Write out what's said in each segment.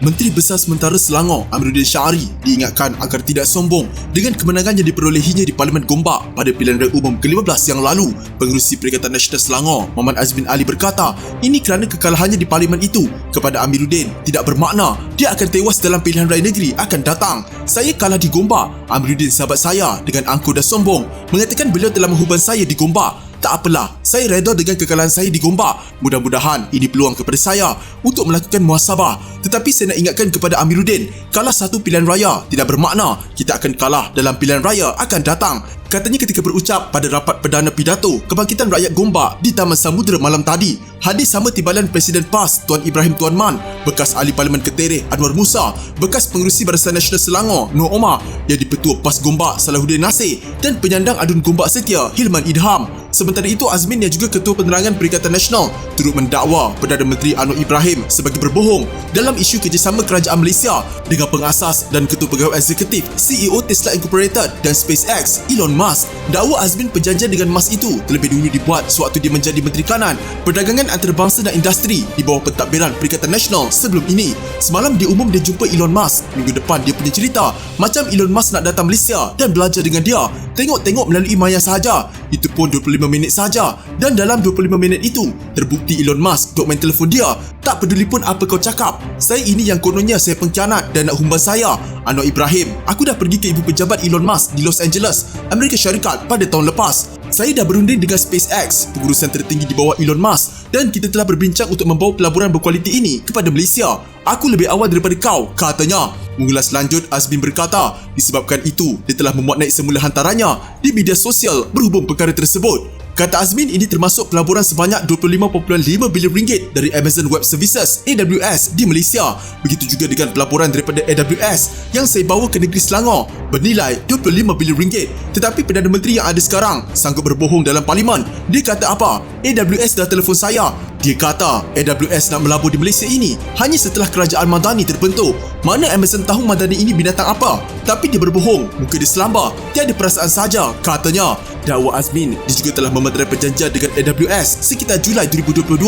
Menteri Besar Sementara Selangor Amiruddin Syahari diingatkan agar tidak sombong dengan kemenangan yang diperolehinya di Parlimen Gombak pada pilihan raya umum ke-15 yang lalu. Pengerusi Perikatan Nasional Selangor, Muhammad Azmin Ali berkata, ini kerana kekalahannya di Parlimen itu kepada Amiruddin tidak bermakna dia akan tewas dalam pilihan raya negeri akan datang. Saya kalah di Gombak. Amiruddin sahabat saya dengan angkuh dan sombong mengatakan beliau telah menghuban saya di Gombak. Tak apalah, saya reda dengan kekalahan saya di Gombak. Mudah-mudahan ini peluang kepada saya untuk melakukan muhasabah. Tetapi saya nak ingatkan kepada Amiruddin, kalah satu pilihan raya tidak bermakna kita akan kalah dalam pilihan raya akan datang. Katanya ketika berucap pada rapat perdana pidato Kebangkitan Rakyat Gombak di Taman Samudera malam tadi. Hadir sama timbalan Presiden PAS Tuan Ibrahim Tuan Man, bekas Ahli Parlimen Ketereh Anwar Musa, bekas Pengerusi Barisan Nasional Selangor Nur Omar, Jadi Petua PAS Gombak Salahuddin Nasir dan penyandang adun Gombak Setia Hilman Idham. Sementara itu, Azmin yang juga Ketua Penerangan Perikatan Nasional turut mendakwa Perdana Menteri Anwar Ibrahim sebagai berbohong dalam isu kerjasama kerajaan Malaysia dengan pengasas dan Ketua Pegawai Eksekutif CEO Tesla Incorporated dan SpaceX Elon Musk. Dakwa Azmin perjanjian dengan Musk itu terlebih dulu dibuat sewaktu dia menjadi Menteri Kanan, Perdagangan Antarabangsa dan Industri di bawah pentadbiran Perikatan Nasional sebelum ini. Semalam dia umum dia jumpa Elon Musk. Minggu depan dia punya cerita macam Elon Musk nak datang Malaysia dan belajar dengan dia. Tengok-tengok melalui maya sahaja. Itu pun 25 minit saja. Dan dalam 25 minit itu, terbukti Elon Musk duk main telefon dia. Tak peduli pun apa kau cakap. Saya ini yang kononnya saya pengkhianat dan nak humban saya. Anwar Ibrahim, aku dah pergi ke ibu pejabat Elon Musk di Los Angeles, Amerika Syarikat pada tahun lepas. Saya dah berunding dengan SpaceX, pengurusan tertinggi di bawah Elon Musk, dan kita telah berbincang untuk membawa pelaburan berkualiti ini kepada Malaysia. Aku lebih awal daripada kau, katanya. Mengulas lanjut, Azmin berkata, disebabkan itu, dia telah memuat naik semula hantarannya di media sosial berhubung perkara tersebut. Kata Azmin, ini termasuk pelaburan sebanyak 25.5 bilion ringgit dari Amazon Web Services AWS di Malaysia. Begitu juga dengan pelaburan daripada AWS yang saya bawa ke negeri Selangor bernilai 25 bilion ringgit. Tetapi Perdana Menteri yang ada sekarang sanggup berbohong dalam parlimen. Dia kata apa? AWS dah telefon saya. Dia kata AWS nak melabur di Malaysia ini hanya setelah kerajaan Madani terbentuk. Mana Amazon tahu Madani ini binatang apa? Tapi dia berbohong, muka dia selamba, tiada perasaan saja, katanya. Dakwa Azmin, dia juga telah memeterai perjanjian dengan AWS sekitar Julai 2022.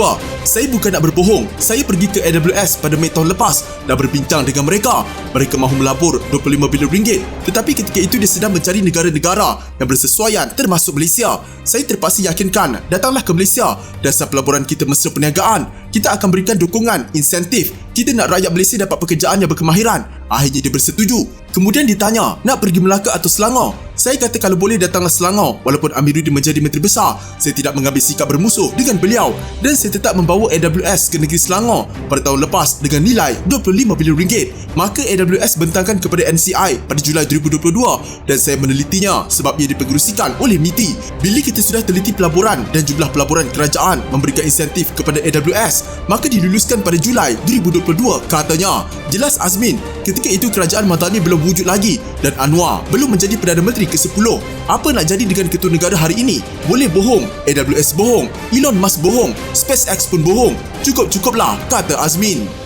Saya bukan nak berbohong, saya pergi ke AWS pada Mei tahun lepas dan berbincang dengan mereka. Mereka mahu melabur 25 bilion ringgit. Tetapi ketika itu dia sedang mencari negara-negara yang bersesuaian termasuk Malaysia. Saya terpaksa yakinkan, datanglah ke Malaysia. Dasar pelaburan kita mesra perniagaan. Kita akan berikan dukungan, insentif. Kita nak rakyat Malaysia dapat pekerjaan yang berkemahiran. Akhirnya dia bersetuju. Kemudian ditanya, nak pergi Melaka atau Selangor? Saya kata kalau boleh datanglah Selangor. Walaupun Amiruddin menjadi Menteri Besar, saya tidak mengambil sikap bermusuh dengan beliau. Dan saya tetap membawa AWS ke negeri Selangor pada tahun lepas dengan nilai 25 bilion ringgit. Maka AWS bentangkan kepada NCI pada Julai 2022 dan saya menelitinya sebab ia dipengerusikan oleh MITI. Bila kita sudah teliti pelaburan dan jumlah pelaburan kerajaan memberikan insentif kepada AWS, maka diluluskan pada Julai 2022, katanya. Jelas Azmin, ketika itu kerajaan Madani belum wujud lagi dan Anwar belum menjadi Perdana Menteri ke-10. Apa nak jadi dengan ketua negara hari ini? Boleh bohong, AWS bohong, Elon Musk bohong, SpaceX pun bohong. Cukup-cukuplah, kata Azmin.